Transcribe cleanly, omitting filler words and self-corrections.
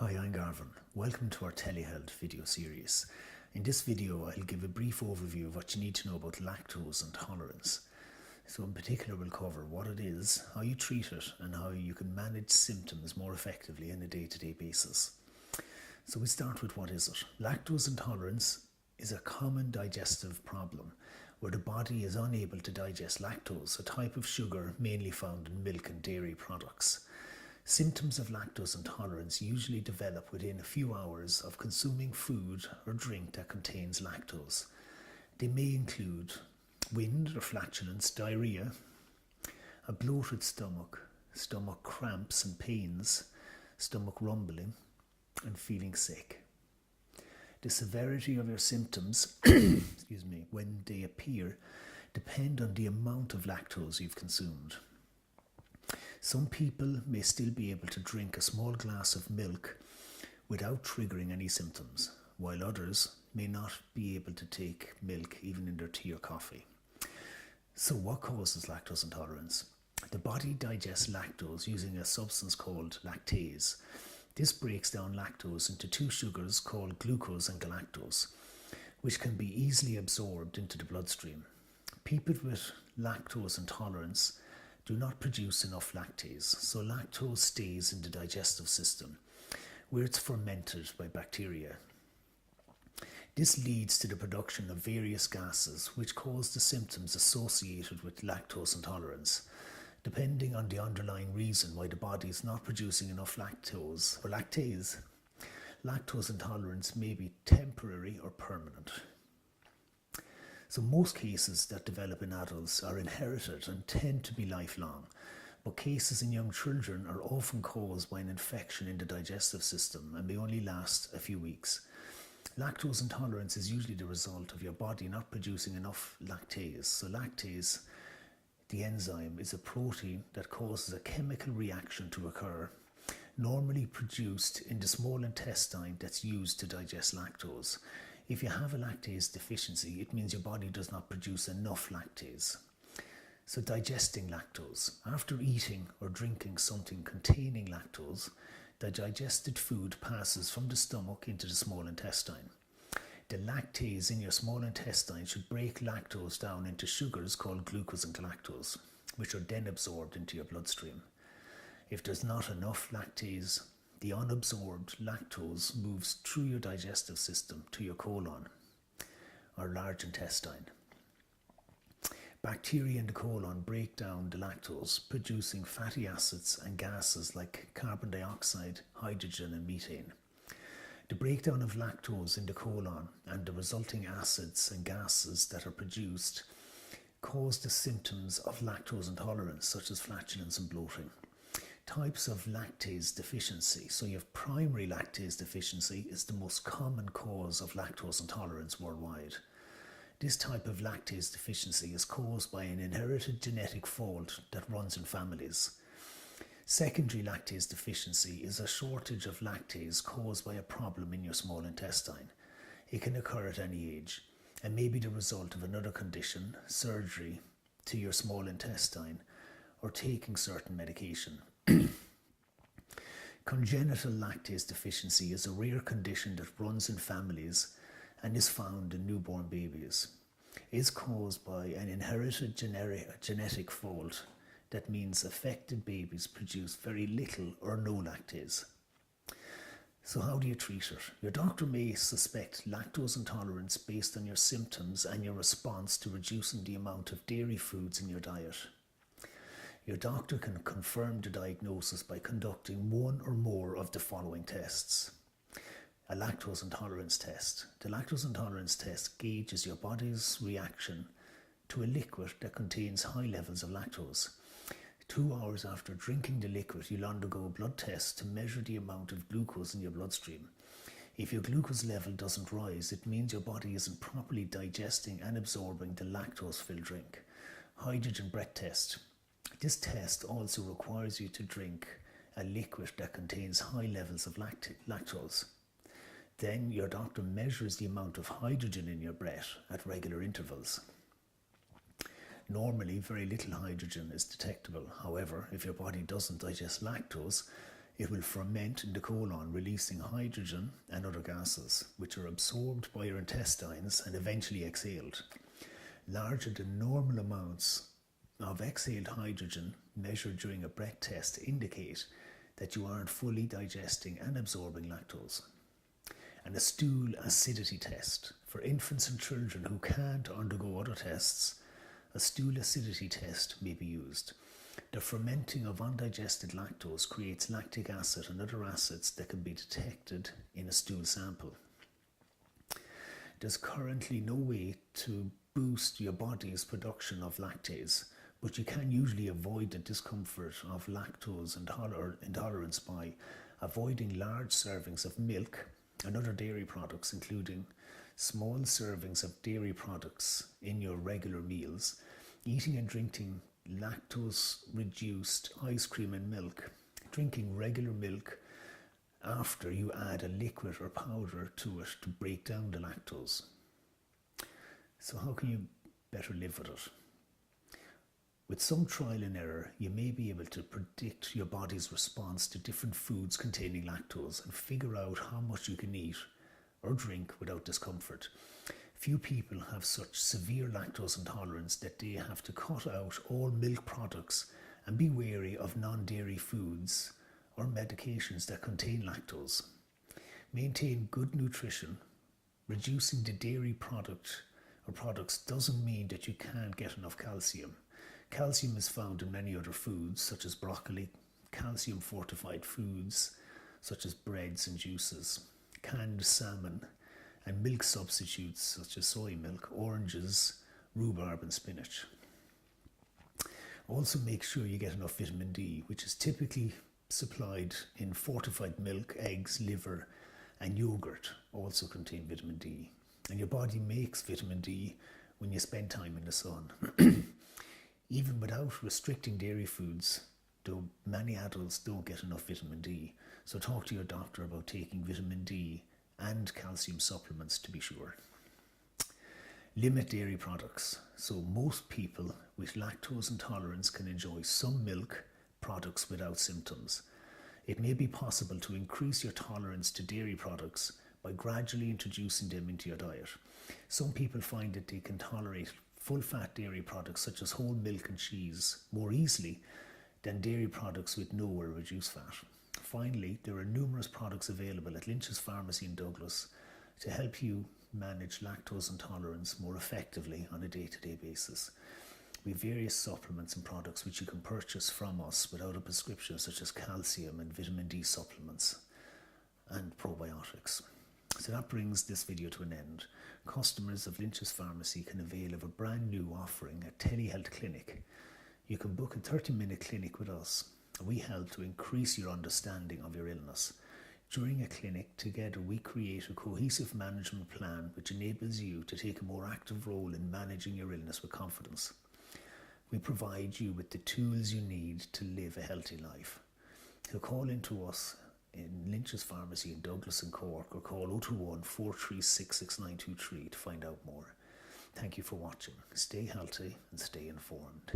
Hi, I'm Garvin. Welcome to our telehealth video series. In this video, I'll give a brief overview of what you need to know about lactose intolerance. So in particular, we'll cover what it is, how you treat it, and how you can manage symptoms more effectively on a day-to-day basis. So we start with what is it? Lactose intolerance is a common digestive problem where the body is unable to digest lactose, a type of sugar mainly found in milk and dairy products. Symptoms of lactose intolerance usually develop within a few hours of consuming food or drink that contains lactose. They may include wind or flatulence, diarrhea, a bloated stomach, stomach cramps and pains, stomach rumbling, and feeling sick. The severity of your symptoms when they appear depend on the amount of lactose you've consumed. Some people may still be able to drink a small glass of milk without triggering any symptoms, while others may not be able to take milk even in their tea or coffee. So what causes lactose intolerance? The body digests lactose using a substance called lactase. This breaks down lactose into two sugars called glucose and galactose, which can be easily absorbed into the bloodstream. People with lactose intolerance do not produce enough lactase, so lactose stays in the digestive system, where it's fermented by bacteria. This leads to the production of various gases, which cause the symptoms associated with lactose intolerance. Depending on the underlying reason why the body is not producing enough lactose or lactase, lactose intolerance may be temporary or permanent. So most cases that develop in adults are inherited and tend to be lifelong, but cases in young children are often caused by an infection in the digestive system and may only last a few weeks. Lactose intolerance is usually the result of your body not producing enough lactase. So lactase, the enzyme, is a protein that causes a chemical reaction to occur, normally produced in the small intestine that's used to digest lactose. If you have a lactase deficiency, it means your body does not produce enough lactase. So digesting lactose. After eating or drinking something containing lactose, the digested food passes from the stomach into the small intestine. The lactase in your small intestine should break lactose down into sugars called glucose and galactose, which are then absorbed into your bloodstream. If there's not enough lactase, the unabsorbed lactose moves through your digestive system to your colon or large intestine. Bacteria in the colon break down the lactose, producing fatty acids and gases like carbon dioxide, hydrogen, and methane. The breakdown of lactose in the colon and the resulting acids and gases that are produced cause the symptoms of lactose intolerance, such as flatulence and bloating. Types of lactase deficiency. So you have primary lactase deficiency is the most common cause of lactose intolerance worldwide. This type of lactase deficiency is caused by an inherited genetic fault that runs in families. Secondary lactase deficiency is a shortage of lactase caused by a problem in your small intestine. It can occur at any age and may be the result of another condition, surgery to your small intestine, or taking certain medication. Congenital lactase deficiency is a rare condition that runs in families and is found in newborn babies. It is caused by an inherited genetic fault that means affected babies produce very little or no lactase. So how do you treat it? Your doctor may suspect lactose intolerance based on your symptoms and your response to reducing the amount of dairy foods in your diet. Your doctor can confirm the diagnosis by conducting one or more of the following tests. A lactose intolerance test. The lactose intolerance test gauges your body's reaction to a liquid that contains high levels of lactose. 2 hours after drinking the liquid, you'll undergo a blood test to measure the amount of glucose in your bloodstream. If your glucose level doesn't rise, it means your body isn't properly digesting and absorbing the lactose-filled drink. Hydrogen breath test. This test also requires you to drink a liquid that contains high levels of lactose. Then your doctor measures the amount of hydrogen in your breath at regular intervals. Normally, very little hydrogen is detectable. However, if your body doesn't digest lactose, It will ferment in the colon, releasing hydrogen and other gases, which are absorbed by your intestines and eventually exhaled. Larger than normal amounts of exhaled hydrogen measured during a breath test indicate that you aren't fully digesting and absorbing lactose. And a stool acidity test. For infants and children who can't undergo other tests, a stool acidity test may be used. The fermenting of undigested lactose creates lactic acid and other acids that can be detected in a stool sample. There's currently no way to boost your body's production of lactase, but you can usually avoid the discomfort of lactose intolerance by avoiding large servings of milk and other dairy products, including small servings of dairy products in your regular meals, eating and drinking lactose-reduced ice cream and milk, drinking regular milk after you add a liquid or powder to it to break down the lactose. So how can you better live with it? With some trial and error, you may be able to predict your body's response to different foods containing lactose and figure out how much you can eat or drink without discomfort. Few people have such severe lactose intolerance that they have to cut out all milk products and be wary of non-dairy foods or medications that contain lactose. Maintain good nutrition. Reducing the dairy product or products doesn't mean that you can't get enough calcium. Calcium is found in many other foods such as broccoli, calcium fortified foods such as breads and juices, canned salmon, and milk substitutes such as soy milk, oranges, rhubarb and spinach. Also make sure you get enough vitamin D, which is typically supplied in fortified milk, eggs, liver and yogurt also contain vitamin D. And your body makes vitamin D when you spend time in the sun. Even without restricting dairy foods, though many adults don't get enough vitamin D, so talk to your doctor about taking vitamin D and calcium supplements to be sure. Limit dairy products. So most people with lactose intolerance can enjoy some milk products without symptoms. It may be possible to increase your tolerance to dairy products by gradually introducing them into your diet. Some people find that they can tolerate full-fat dairy products such as whole milk and cheese more easily than dairy products with no or reduced fat. Finally, there are numerous products available at Lynch's Pharmacy in Douglas to help you manage lactose intolerance more effectively on a day-to-day basis. We have various supplements and products which you can purchase from us without a prescription, such as calcium and vitamin D supplements and probiotics. So that brings this video to an end. Customers of Lynch's Pharmacy can avail of a brand new offering at Telehealth Clinic. You can book a 30-minute clinic with us. We help to increase your understanding of your illness. During a clinic, together we create a cohesive management plan which enables you to take a more active role in managing your illness with confidence. We provide you with the tools you need to live a healthy life. So call into us in Lynch's Pharmacy in Douglas and Cork, or call 021 436 6923 to find out more. Thank you for watching. Stay healthy and stay informed.